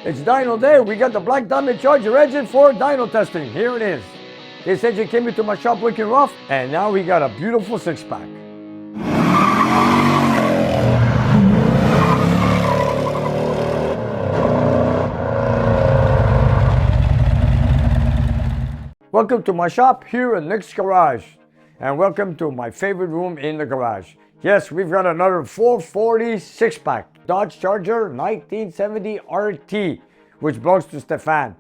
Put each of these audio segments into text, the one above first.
It's Dyno Day. We got the Black Diamond Charger engine for dyno testing. Here it is. This engine came into my shop looking rough, and now we got a beautiful six-pack. Welcome to my shop here at Nick's Garage, and welcome to my favorite room in the garage. Yes, we've got another 440 six-pack Dodge Charger 1970 RT, which belongs to Stefan.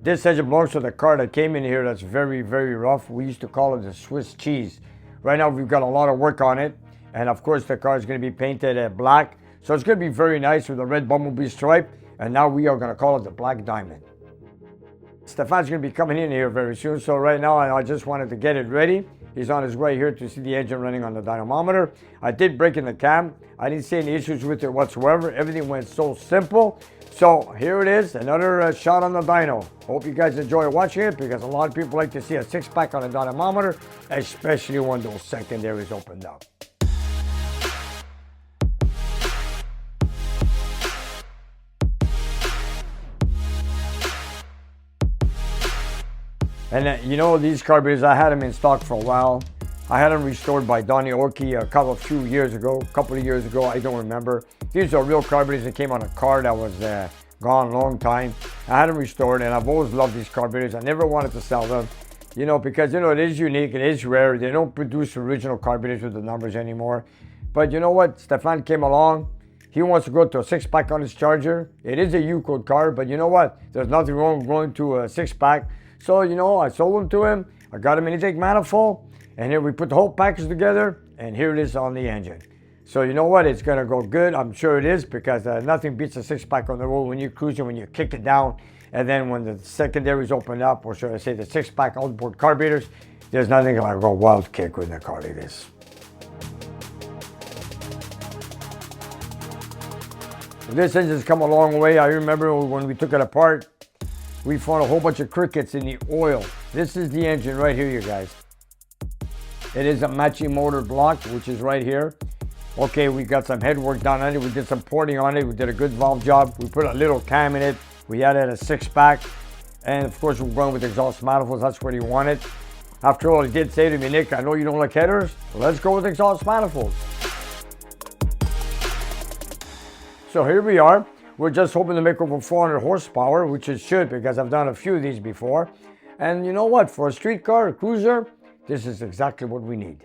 This engine belongs to the car that came in here that's very, very rough. We used to call it the Swiss cheese. Right now we've got a lot of work on it, and of course the car is going to be painted black, so it's going to be very nice with a red bumblebee stripe, and now we are going to call it the Black Diamond. Stefan's going to be coming in here very soon, so right now I just wanted to get it ready. He's on his way here to see the engine running on the dynamometer. I did break in the cam. I didn't see any issues with it whatsoever. Everything went so simple. So here it is, another shot on the dyno. Hope you guys enjoy watching it, because a lot of people like to see a six-pack on a dynamometer, especially when those secondaries opened up. And you know, these carburetors, I had them in stock for a while. I had them restored by Donnie Orkey a couple of years ago, I don't remember. These are real carburetors that came on a car that was gone a long time. I had them restored, and I've always loved these carburetors. I never wanted to sell them, you know, because, you know, it is unique, it is rare. They don't produce original carburetors with the numbers anymore. But you know what? Stefan came along. He wants to go to a six-pack on his Charger. It is a U-code car, but you know what? There's nothing wrong with going to a six-pack. So, you know, I sold them to him. I got him an intake manifold, and here we put the whole package together, and here it is on the engine. So you know what? It's going to go good. I'm sure it is, because nothing beats a six-pack on the road when you're cruising, when you kick it down, and then when the secondaries open up, or should I say the six-pack outboard carburetors, there's nothing like a wild kick with a car like this. This engine's come a long way. I remember when we took it apart, we found a whole bunch of crickets in the oil. This is the engine right here, you guys. It is a matching motor block, which is right here. Okay, we got some head work done on it. We did some porting on it. We did a good valve job. We put a little cam in it. We added a six-pack. And of course, we're going with exhaust manifolds. That's what he wanted. After all, he did say to me, Nick, I know you don't like headers. Let's go with exhaust manifolds. So here we are. We're just hoping to make over 400 horsepower, which it should, because I've done a few of these before. And you know what? For a street car, a cruiser, this is exactly what we need.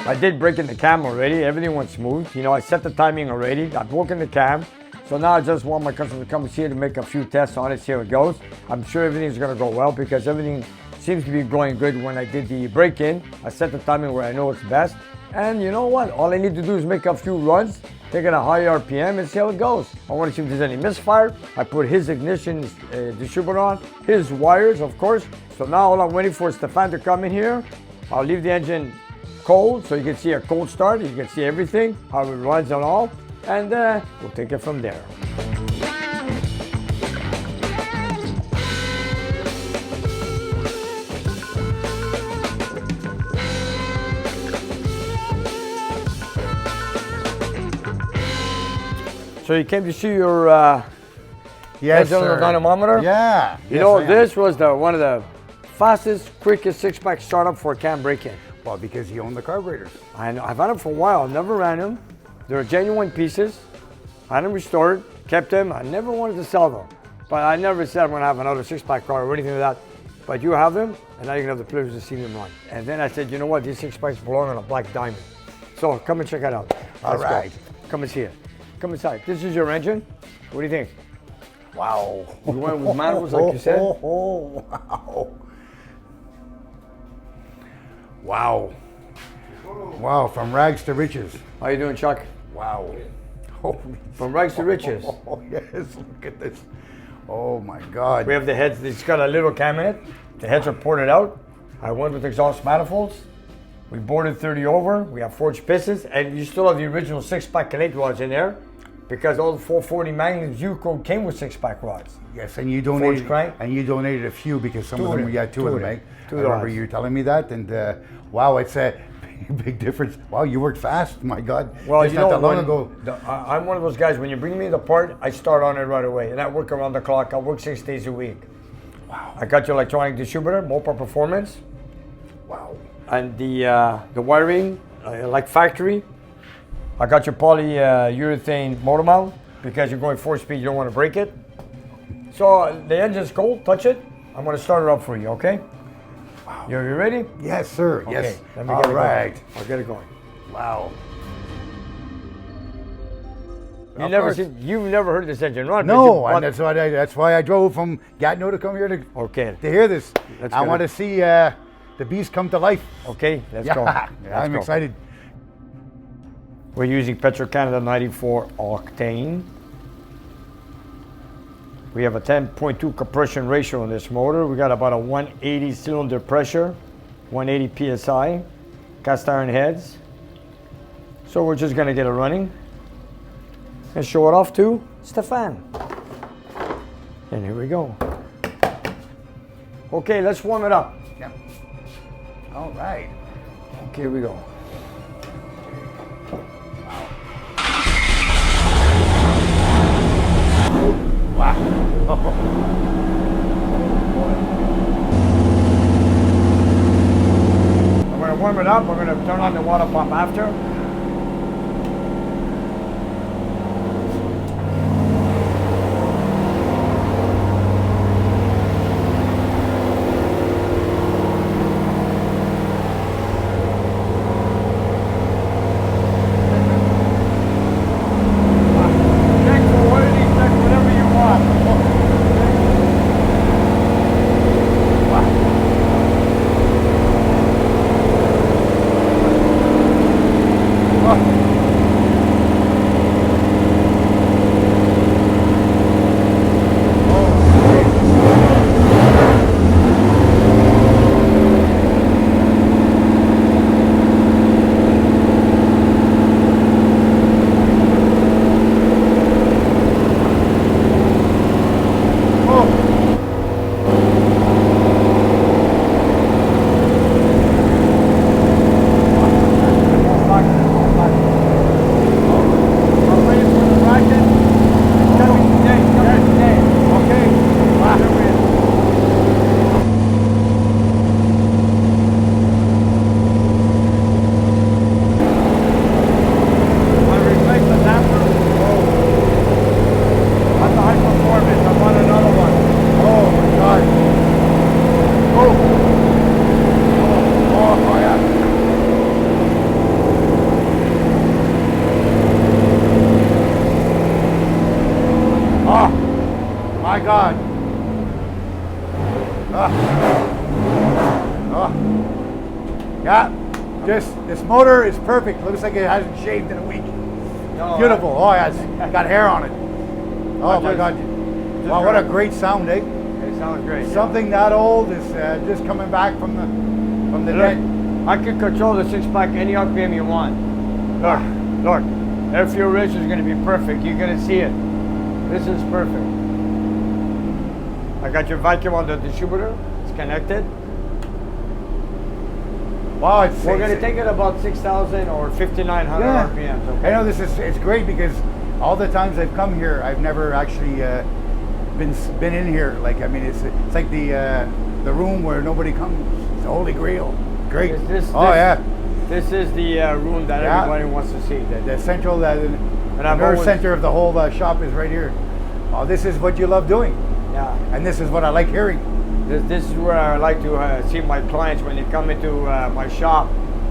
I did break in the cam already. Everything went smooth. You know, I set the timing already. I've broken the cam. So now I just want my customer to come here to make a few tests on it, see how it goes. I'm sure everything's going to go well, because everything seems to be going good. When I did the break-in, I set the timing where I know it's best. And you know what? All I need to do is make a few runs, take it a high RPM, and see how it goes. I want to see if there's any misfire. I put his ignition distributor on, his wires, of course. So now all I'm waiting for is Stefan to come in here. I'll leave the engine cold, so you can see a cold start. You can see everything, how it runs and all. And we'll take it from there. So you came to see your yes, engine on the dynamometer? Yeah. You know, this was one of the fastest, quickest six-pack startup for a cam break-in. Well, because you own the carburetors. I've had them for a while. Never ran them. They're genuine pieces. I had them restored, kept them. I never wanted to sell them. But I never said I'm going to have another six-pack car or anything like that. But you have them, and now you can have the privilege to see them run. And then I said, you know what? These six-packs belong on a Black Diamond. So come and check it out. All right. Come and see it. Come inside. This is your engine. What do you think? Wow. You went with manuals like you said? Wow. Wow. Wow, from rags to riches. How you doing, Chuck? Wow. From rags to riches. Oh, yes, look at this. Oh my God. We have the heads. It's got a little cam in it. The heads are ported out. I went with exhaust manifolds. We boarded 30 over. We have forged pistons, and you still have the original six-pack connect rods in there. because all the 440 Magnums U-Code came with 6-pack rods. Yes, and you donated, crank? and you donated a few because some Two of of them, them. yeah, two Two of of them. them. Eh? Two I remember rods. you telling me that, and wow, it's a big difference. Wow, you worked fast. My God. Well, Just you not know, that long when ago. I'm one of those guys, when you bring me the part, I start on it right away. And I work around the clock. I work 6 days a week. Wow. I got your electronic distributor, Mopar Performance. Wow. And the wiring, like factory. I got your polyurethane motor mount, because you're going 4-speed, you don't want to break it. So the engine's cold, touch it. I'm going to start it up for you, okay? Wow. You ready? Yes, sir. Okay, Yes. let me All get it right. going. I'll get it going. Wow. You've never heard this engine run. No, and that's why I drove from Gatineau to come here to Okay. hear this. Let's I get want it. to see the beast come to life. Okay, let's Yeah, go. yeah, Let's I'm go. excited. We're using Petro-Canada 94 octane. We have a 10.2 compression ratio on this motor. We got about a 180 cylinder pressure, 180 psi, cast iron heads. So we're just gonna get it running and show it off to Stefan. And here we go. Okay, let's warm it up. Yeah. All right. Okay, here we go. Wow. I'm gonna warm it up. We're gonna turn on the water pump after. Check for oily, check whatever you want. My God. Yeah, this motor is perfect. Looks like it hasn't shaved in a week. No, Beautiful. Oh yeah, it's got hair on it. Oh my God. Wow, what a great sound, eh? It sounds great. Something that old is just coming back from the dead. I can control the 6-pack any RPM you want. Look, air fuel ratio is going to be perfect. You're going to see it. This is perfect. I got your vacuum on the distributor. It's connected. Wow, We're going to take it about 6,000 or 5,900 RPMs. Okay? I know it's great because all the times I've come here, I've never actually been in here. Like, I mean, it's like the room where nobody comes. It's the Holy Grail. Great. This is the room that everybody wants to see. The central, the nerve center of the whole shop is right here. Oh, this is what you love doing. Yeah. And this is what I like hearing. This is where I like to see my clients when they come into my shop,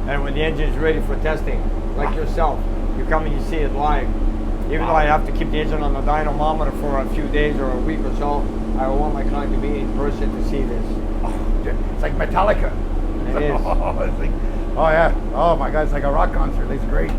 and when the engine is ready for testing, like yourself. You come and you see it live. Even though I have to keep the engine on the dynamometer for a few days or a week or so, I want my client to be in person to see this. It's like Metallica. It is. Oh yeah. Oh my God, it's like a rock concert. It's great.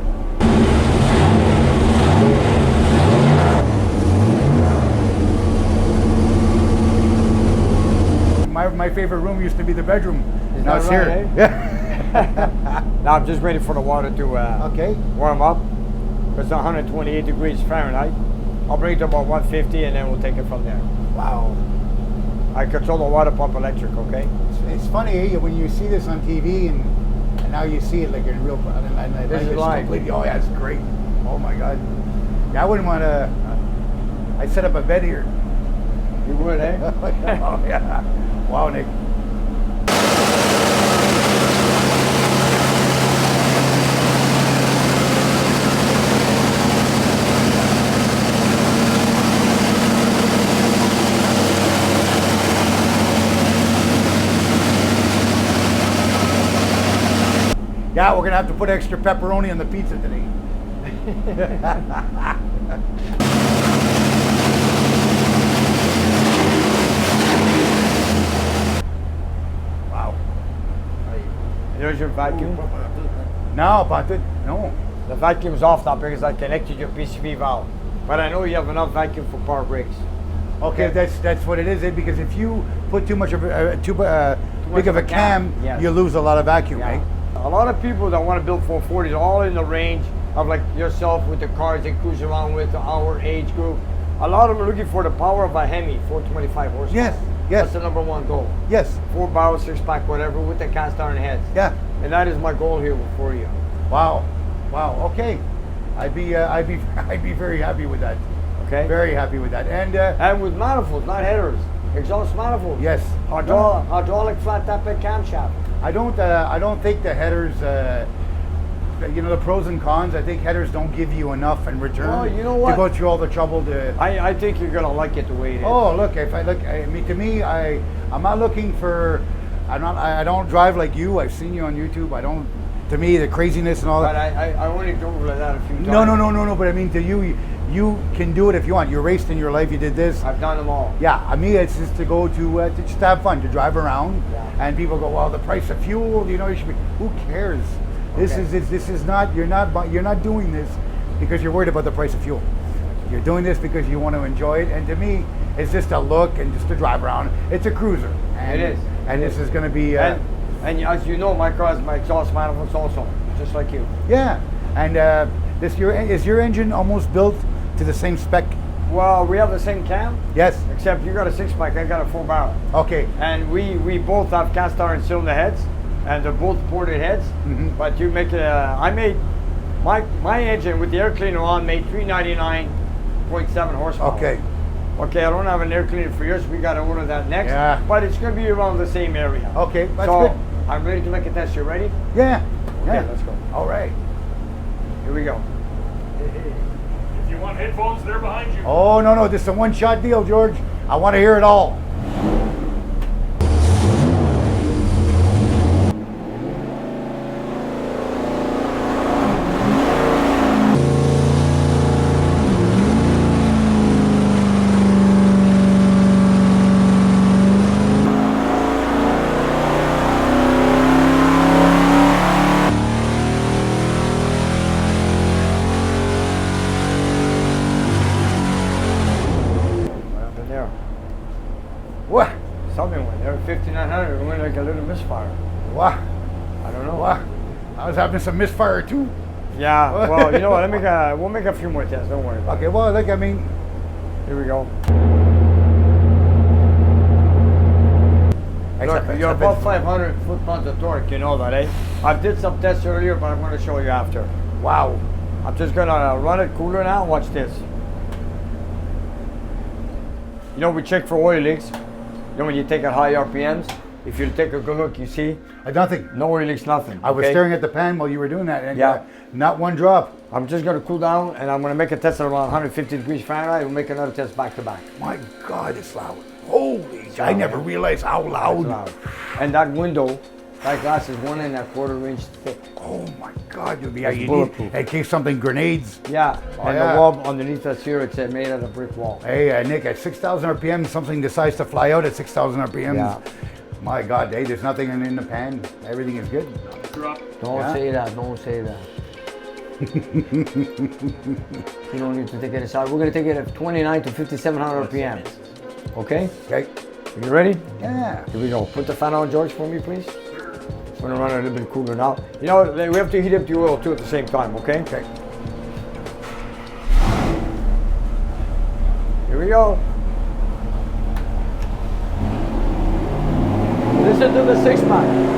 My favorite room used to be the bedroom. Now it's here. Yeah. Now I'm just waiting for the water to warm up. It's 128 degrees Fahrenheit. I'll bring it to about 150 and then we'll take it from there. Wow. I control the water pump electric, okay? It's funny when you see this on TV and now you see it like in real. And This is live. Oh yeah, it's great. Oh my God. Yeah, I wouldn't want to. I'd set up a bed here. You would, eh? Oh yeah. Wow, Nick. Yeah, we're gonna have to put extra pepperoni on the pizza today. Wow. There's your vacuum. No, Patrick, no. The vacuum's off now because I connected your PCV valve. But I know you have enough vacuum for power brakes. Okay, that's what it is. Because if you put too much of too big of a cam, yes. you lose a lot of vacuum, Yeah. right? A lot of people that want to build 440s are all in the range of like yourself with the cars they cruise around with, our age group. A lot of them are looking for the power of a Hemi, 425 horsepower. Yes, yes. That's the number one goal. Yes. 4 barrel, 6-pack, whatever, with the cast iron heads. Yeah. And that is my goal here for you. Wow. Wow. Okay. I'd be very happy with that. Okay. Very happy with that. And with manifolds, not headers. Exhaust manifolds. Yes. Hydraulic flat tap and camshaft. I don't think the headers. The pros and cons. I think headers don't give you enough in return. Well, you know what? To go through all the trouble to. I think you're gonna like it the way it is. Oh, look! To me, I'm not looking for. I don't drive like you. I've seen you on YouTube. I don't. To me, the craziness and all But that. I only drove like that a few times. No. But I mean, to you, you can do it if you want. You raced in your life. You did this. I've done them all. Yeah, I mean, it's just to go to just have fun, to drive around, and people go, well, the price of fuel, you should be. Who cares? This is not. You're not doing this because you're worried about the price of fuel. You're doing this because you want to enjoy it, and to me, it's just a look and just to drive around. It's a cruiser. And It is. And this is going to be. And as you know, my car has my exhaust manifolds also, just like you. Yeah, and is your engine almost built to the same spec? Well, we have the same cam. Yes. Except you got a 6-pack, I got a 4-barrel. Okay. And we both have cast iron cylinder heads, and they're both ported heads. Mm-hmm. But you make I made my engine with the air cleaner on made 399.7 horsepower. Okay. Okay, I don't have an air cleaner for yours. We got to order that next. Yeah. But it's going to be around the same area. Okay, that's so, good. I'm ready to make a test. You ready? Yeah. Okay, Yeah. let's go. All right. Here we go. If you want headphones, they're behind you. Oh, no. This is a one-shot deal, George. I want to hear it all. What? Something went there. 5,900. It went like a little misfire. What? I don't know. What? I was having some misfire too. Yeah. Well, you know what? We'll make a few more tests. Don't worry about Okay. Well, look. I mean, it. Here we go. except- Look, you're except above it's- 500 foot-pounds of torque. You know that, eh? I did some tests earlier, but I'm going to show you after. Wow. I'm just going to run it cooler now. Watch this. You know, we check for oil leaks. You know, when you take at high RPMs, if you take a good look, you see Nothing. no oil leaks, nothing. I was okay? staring at the pan while you were doing that, and Yeah. not one drop. I'm just going to cool down, and I'm going to make a test at around 150 degrees Fahrenheit. We'll make another test back to back. My God, it's loud. Holy! I never realized how That's loud. loud. And that window, that glass is 1¼ inch thick. Oh my God! You It's need bulletproof. in case something grenades. Yeah, and yeah. the wall underneath that's here, it's made out of brick wall. Hey, Nick, at 6,000 RPM, something decides to fly out at 6,000 RPM. Yeah. My God, hey, there's nothing in the pan. Everything is good. Drop. Don't Yeah. say that, don't say that. You don't need to take it aside. We're going to take it at 29 to 5,700 RPM. Okay? Okay. You ready? Yeah. Here we go. Put the fan on, George, for me, please. I'm going to run it a little bit cooler now. You know, we have to heat up the oil too at the same time, okay? Okay. Here we go. Listen to the 6-pack.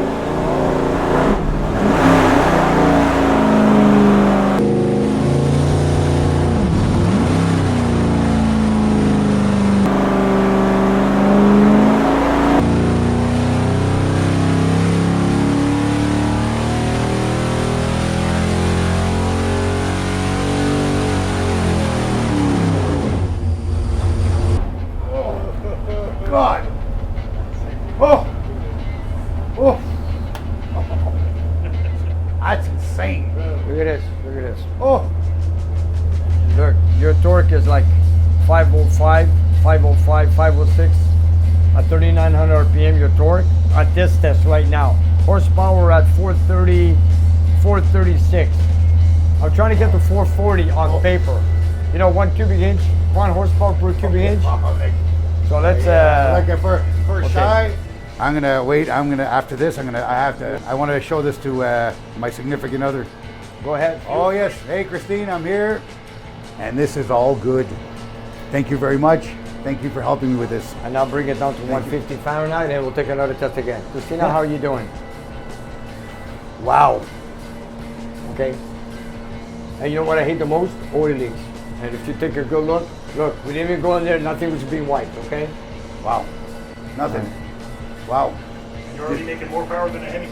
God. Oh. Oh. That's insane. Look at this. Look at this. Oh. Look, your torque is like 505, 505, 506 at 3,900 RPM. Your torque at this test right now. Horsepower at 430, 436. I'm trying to get to 440 on paper. You know, 1 cubic inch, 1 horsepower per cubic inch. So let's Like for okay. shy. I'm gonna wait. After this. I want to show this to my significant other. go ahead. Oh yes. Hey Christine, I'm here, and this is all good. Thank you very much. Thank you for helping me with this. And now bring it down to 150 Fahrenheit, and we'll take another test again. Christina, how are you doing? Wow. Okay. And you know what I hate the most? Oil leaks. And if you take a good look, we didn't even go in there, nothing was being wiped, okay? Wow. Nothing. Wow. You're already making more power than a Hemi.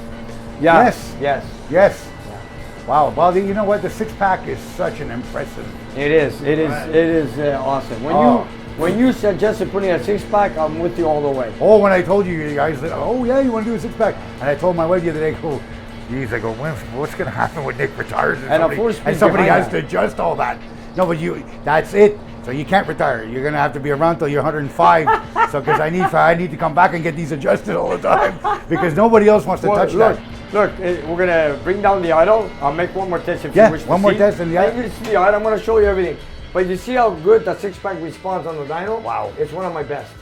Yeah. Yes. Yes. Yes. Wow. Well, you know what? The 6-pack is such an impressive. It is. It is. Right. It is awesome. When you suggested putting a 6-pack, I'm with you all the way. Oh, when I told you guys that, oh yeah, you want to do a 6-pack, and I told my wife the other day, oh, geez, I go, what's going to happen when Nick retires? And a 4-speed and somebody behind has to adjust all that. No, but that's it. So you can't retire. You're going to have to be around till you're 105. So because I need to come back and get these adjusted all the time because nobody else wants to touch that. Look, we're gonna bring down the idle. I'll make one more test if Yeah, you wish to one more see. test and the idle. You see the idle. I'm gonna show you everything. But you see how good that 6-pack responds on the dyno? Wow. It's one of my best.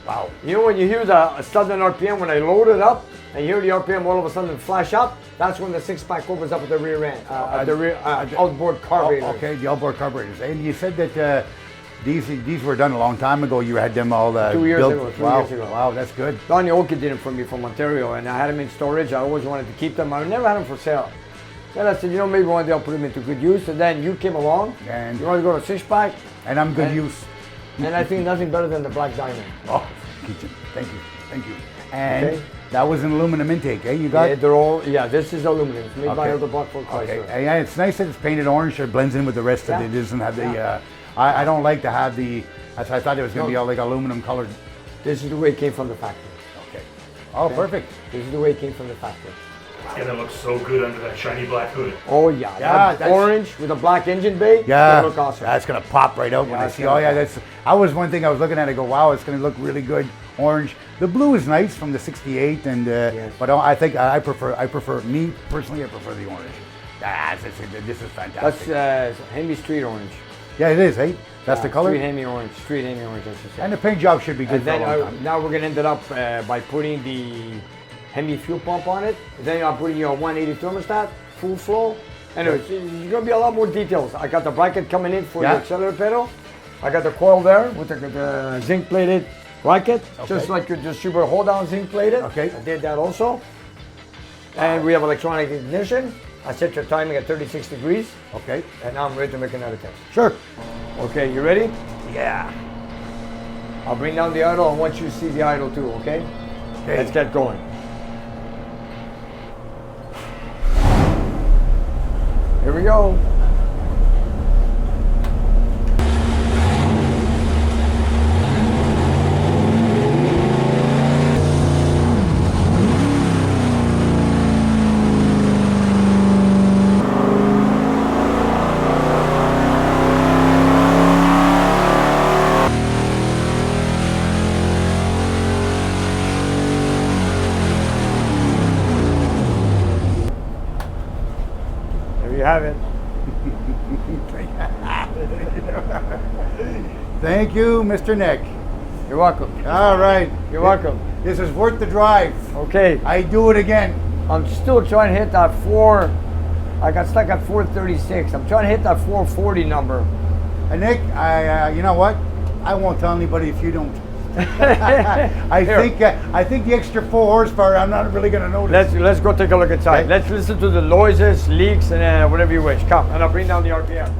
Wow. You know when you hear the sudden RPM when I load it up and you hear the RPM all of a sudden flash up, that's when the 6-pack opens up at the rear end, at the rear outboard carburetor. Oh, okay, the outboard carburetors. And you said that these were done a long time ago. You had them all 2 years built. ago. 2 Wow. years ago. Wow, that's good. Donnie Oki did it for me from Ontario, and I had them in storage. I always wanted to keep them. I never had them for sale. Then I said, you know, maybe one day I'll put them into good use. And then you came along, And- you want to go to 6-pack, And I'm good And- use. and I think nothing better than the black diamond. Oh, kitchen. Thank you. And Okay. that was an aluminum intake, eh? You got? Yeah, they're all, this is aluminum. It's made by Okay. the Buckford Chrysler. Okay. Yeah, it's nice that it's painted orange. It blends in with the rest of Yeah. it. It doesn't have the. Yeah. I don't like to have the. I thought it was going to be all like aluminum colored. This is the way it came from the factory. Okay. Oh, perfect. This is the way it came from the factory. It's gonna look so good under that shiny black hood. Oh yeah, Yeah, that that's- orange with a black engine bay. Yeah, They look awesome. that's gonna pop right out when Yeah, I it's see. gonna Oh yeah, pop. that's. I was one thing I was looking at. I go, wow, it's gonna look really good. Orange. The blue is nice from the '68, and Yes. but I think I prefer me personally. I prefer the orange. This is fantastic. That's Hemi Street Orange. Yeah, it is. Hey, that's Yeah, the color. Street Hemi Orange. Street Hemi Orange, I should say. And the paint job should be good And for a then long time. now we're gonna end it up by putting the Hemi fuel pump on it. And then I'm putting your 180 thermostat, full flow. Anyways, there's gonna be a lot more details. I got the bracket coming in for Yeah. the accelerator pedal. I got the coil there with the zinc plated bracket, just Okay. like your distributor hold down zinc plated. Okay. I did that also. And we have electronic ignition. I set your timing at 36 degrees. Okay. And now I'm ready to make another test. Sure. Okay, you ready? Yeah. I'll bring down the idle. I want you to see the idle too, okay? Okay. Let's get going. Here we go. There you have it. Thank you, Mr. Nick. You're welcome. All right. You're welcome. This is worth the drive. Okay. I do it again. I'm still trying to hit that 4. I got stuck at 436. I'm trying to hit that 440 number. And Nick, you know what? I won't tell anybody if you don't. Here. I think the extra 4 horsepower, I'm not really gonna notice. Let's go take a look inside. Okay. Let's listen to the noises, leaks, and whatever you wish. Come, and I'll bring down the RPM.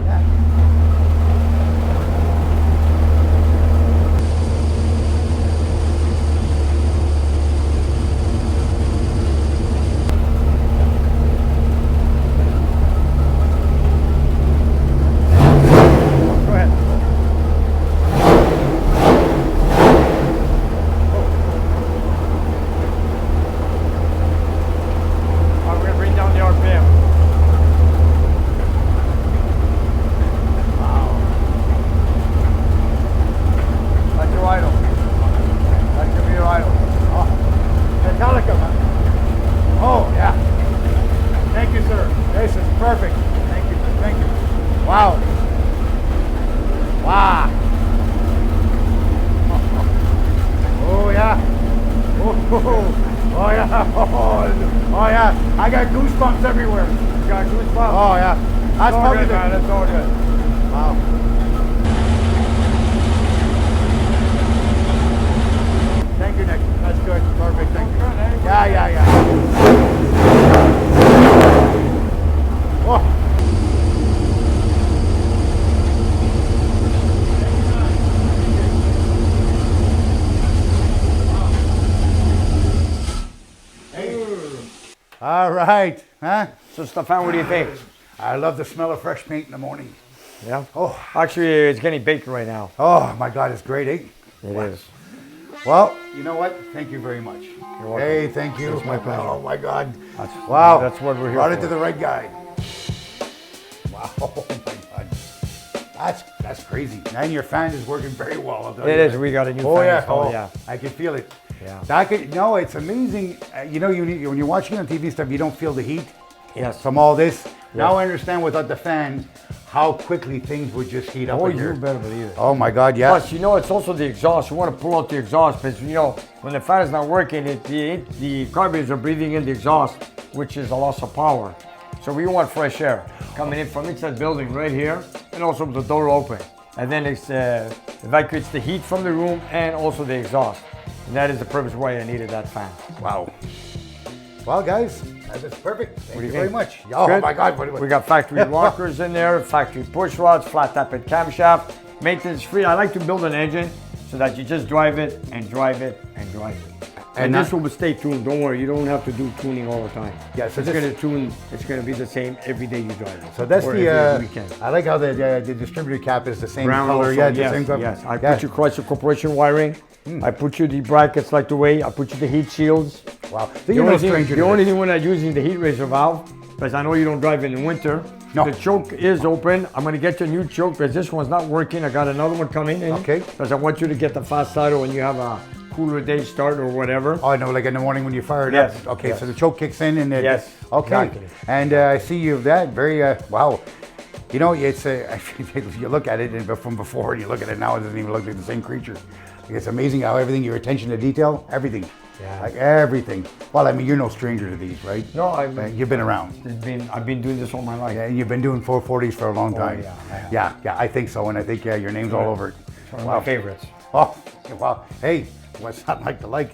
Go ahead. I'm gonna bring down the RPM. That's your idle. That could be your idle. Oh, Metallica, man. Oh, yeah. Thank you, sir. This is perfect. Thank you. Thank you. Wow. Wow. Oh, yeah. Oh, yeah. Oh, yeah. I got goosebumps everywhere. You got goosebumps? Oh, yeah. That's It's all probably good, man. It's all good. Wow. Thank you, Nick. That's good. Perfect. Thank you. Yeah. Oh. All right. Huh? So, Stefan, what do you think? I love the smell of fresh paint in the morning. Yeah. Oh. Actually, it's getting baked right now. Oh, my God. It's great, eh? It is. Well, you know what? Thank you very much. welcome. Hey, thank you. It's my pleasure. Oh, my God. Wow. That's what we're here Brought it for. to the right guy. Wow. Oh, my God. That's crazy. And your fan is working very well. I'll tell It you is. that. We got a new Oh, fan yeah. installed, Oh, yeah. I can feel it. Yeah. No, it's amazing. You know, when you're watching on TV stuff, you don't feel the heat Yes. from all this. Now I understand without the fan how quickly things would just heat up Oh, in you here. better believe it. Oh, my God, yeah. Plus, you know, it's also the exhaust. You want to pull out the exhaust because, you know, when the fan is not working, the carburetors are breathing in the exhaust, which is a loss of power. So we want fresh air coming in from inside the building right here, and also with the door open. And then it evacuates the heat from the room and also the exhaust. And that is the purpose why I needed that fan. Wow. Well, guys, that's perfect. Thank do you you very think? much. Oh, Good? my God. We got factory lockers in there, factory push rods, flat tappet camshaft, maintenance free. I like to build an engine so that you just drive it and drive it and drive it. And this will stay tuned. Don't worry, you don't have to do tuning all the time. Yeah, so it's going to tune. It's going to be the same every day you drive it. So that's or the every weekend. I like how the distributor cap is the same Brown color. also, Yeah, the yes, same color. yes. I Yeah. put you Chrysler Corporation wiring. I put you the brackets like the way. I put you the heat shields. Wow. The You're no only, stranger thing, to the only this. thing we're not using the heat raiser valve, because I know you don't drive in the winter. No. The choke is open. I'm going to get you a new choke because this one's not working. I got another one coming in. Okay. Because I want you to get the fast idle when you have a cooler day start or whatever. Oh, I know, like in the morning when you fire it Yes, up. Okay, yes. so the choke kicks in and it, Yes, okay. exactly. And I see you have that very wow. You know, it's you look at it and from before and you look at it now, it doesn't even look like the same creature. It's amazing how everything, your attention to detail, everything. Yeah. Like everything. Well, I mean, you're no stranger to these, right? No, You've been around. I've been doing this all my life. Yeah, and you've been doing 440s for a long time. yeah. Yeah, I think so. And I think, your name's all over it. It's one of my favorites. Oh, well, hey, what's not like to like?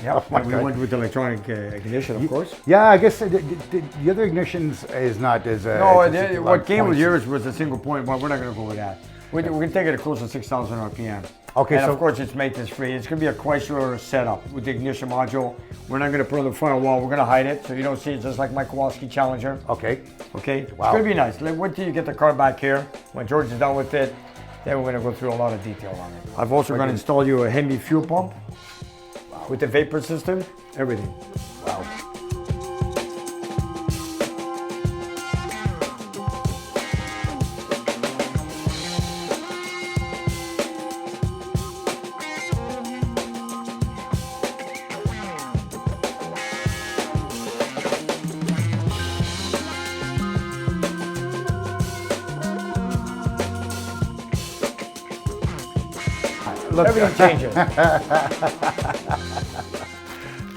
Yeah, Oh, my we God. went with electronic ignition, of course. Yeah, I guess the other ignitions is not as. No, as a lot what of came with points. yours was a single point. Well, we're not going to go with that. We're going to take it close to 6,000 RPM. Okay, and so of course it's maintenance free. It's going to be a Chrysler setup with the ignition module. We're not going to put it on the firewall. We're going to hide it so you don't see it, just like my Kowalski Challenger. okay, Okay? Wow. It's going to be nice. Wait till you get the car back here. When George is done with it, then we're going to go through a lot of detail on it. I've also going to install you a Hemi fuel pump with the vapor system, everything. wow. Look, Everything changes.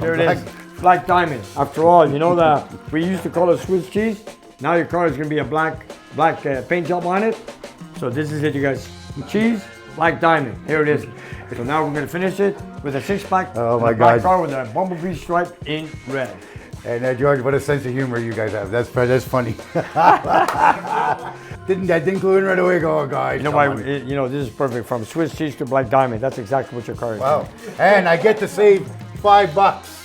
There it is. Black diamond. After all, you know that we used to call it Swiss cheese. Now your car is going to be a black paint job on it. So this is it, you guys. Cheese, Black Diamond. Here it is. So now we're gonna finish it with a 6-pack. Oh my black God. car with a bumblebee stripe in red. And George, what a sense of humor you guys have. That's funny. didn't glue in right away. Go, oh guys. You know why? You know, this is perfect. From Swiss cheese to Black Diamond. That's exactly what your car is. Wow. And I get to save $5.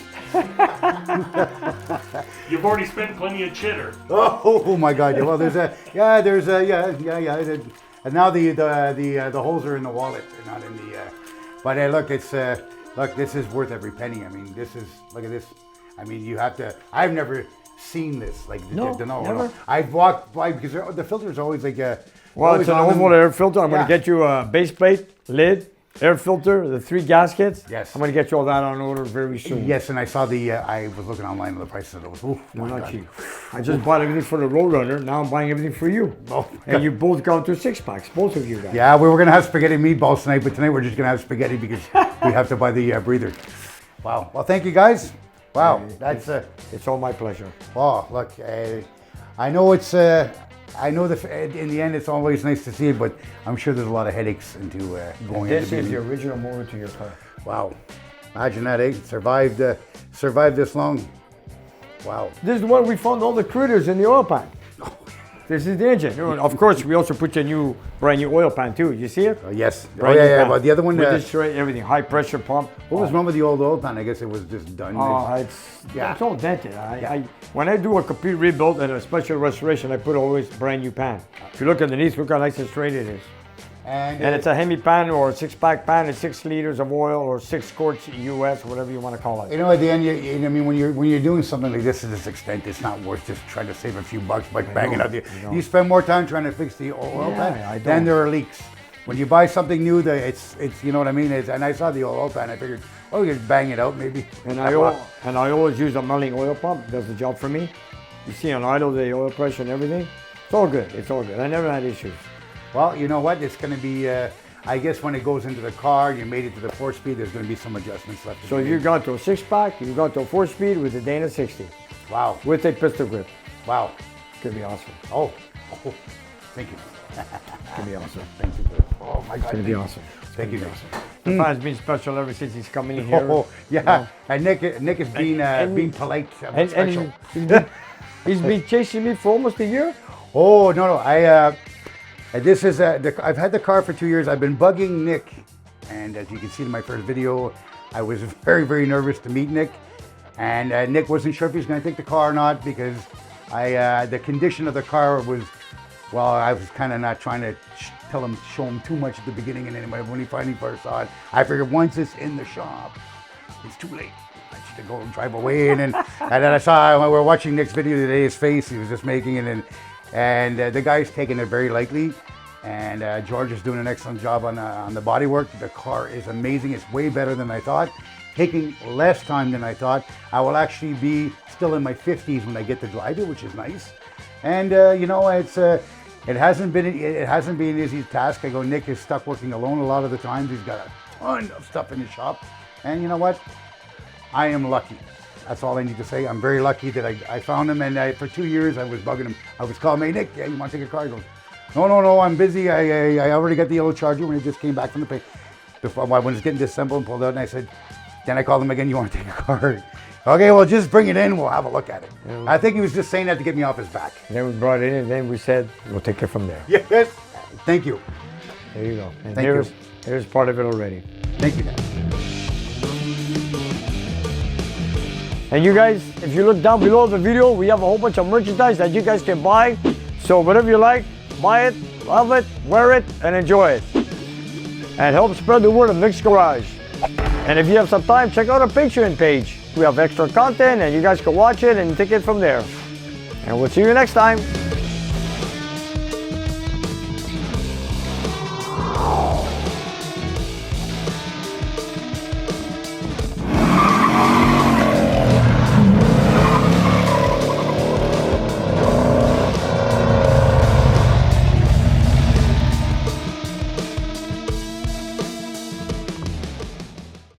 You've already spent plenty of cheddar. Oh my God! Well, and now the holes are in the wallet, they're not in the. But look, look, this is worth every penny. I mean, look at this. I mean, you have to. I've never seen this. Like, No, never. I've walked by because the filter's always like a. Well, it's an oval air filter. I'm Yeah. going to get you a base plate, lid, air filter, the 3 gaskets. Yes. I'm going to get you all that on order very soon. Yes, and I saw I was looking online at the prices of those. Oh No, my not God. cheap. I just bought everything for the Roadrunner. Now I'm buying everything for you. Oh, And you both gone through 6-packs, both of you guys. Yeah, we were gonna have spaghetti meatballs tonight, but tonight we're just gonna have spaghetti because we have to buy the breather. Wow. Well, thank you guys. Wow, that's It's all my pleasure. oh look. I know it's. I know in the end it's always nice to see it, but I'm sure there's a lot of headaches into going This into is the being- original motor to your car. Wow. Imagine that, eh? Survived this long. Wow. This is the one we found all the critters in the oil pan. This is the engine. Of course, we also put a brand new oil pan too. You see it? Yes. Brand new pan. But the other one. With this straight, everything, high pressure pump. What was wrong with the old oil pan? I guess it was just done. Yeah. It's all dented. When I do a complete rebuild and a special restoration, I put always brand new pan. If you look underneath, look how nice and straight it is. And And it's a Hemi pan or a 6-pack pan. It's 6 liters of oil or 6 quarts US, whatever you want to call it. you know, at the end, I mean, when you're doing something like this to this extent, it's not worth just trying to save a few bucks by banging out the. don't. You spend more time trying to fix the oil Yeah, I pan, don't. then there are leaks. When you buy something new, it's you know what I mean. And I saw the oil pan, I figured, oh, you just bang it out maybe. And I always use a milling oil pump. Does the job for me. You see on idle the oil pressure and everything. It's all good. It's all good. I never had issues. Well, you know what? It's going to be. I guess when it goes into the car, you made it to the 4-speed. There's going to be some adjustments left. So you got to a 6-pack, you got to a 4-speed with the Dyno 60 Wow, with a pistol grip. wow. It's gonna be awesome. Oh, thank you. It's gonna be awesome. Thank you. Oh my God. It's gonna be awesome. Thank you. The fan's been special ever since he's coming in here. Oh, yeah. And Nick has been being polite. And Special. he's been chasing me for almost a year. Oh no! This is I've had the car for 2 years. I've been bugging Nick, and as you can see in my first video, I was very nervous to meet Nick, and Nick wasn't sure if he was going to take the car or not because the condition of the car was, well, I was kind of not trying to show him too much at the beginning, and then when he finally first saw it, I figured once it's in the shop, it's too late. I should go and drive away, and then I saw when we were watching Nick's video today, his face he was just making, and the guy's taking it very lightly, and George is doing an excellent job on the bodywork. The car is amazing. It's way better than I thought. Taking less time than I thought. I will actually be still in my 50s when I get to drive it, which is nice. And you know, it hasn't been an easy task. I go, Nick is stuck working alone a lot of the times. He's got a ton of stuff in his shop, and you know what? I am lucky. That's all I need to say. I'm very lucky that I found him, and for 2 years I was bugging him. I was calling, hey Nick, yeah, you want to take a car? He goes, no, I'm busy. I already got the yellow Charger when it just came back from the pay. When it's getting disassembled and pulled out, and I said, then I called him again, you want to take a car? Okay, well, just bring it in. We'll have a look at it. I think he was just saying that to get me off his back. Then we brought it in, and then we said, we'll take it from there. Yes. Thank you. There you go. And Thank you. Here's part of it already. Thank you, Dad. And you guys, if you look down below the video, we have a whole bunch of merchandise that you guys can buy. So whatever you like, buy it, love it, wear it, and enjoy it. And help spread the word of Nick's Garage. And if you have some time, check out our Patreon page. We have extra content and you guys can watch it and take it from there. And we'll see you next time.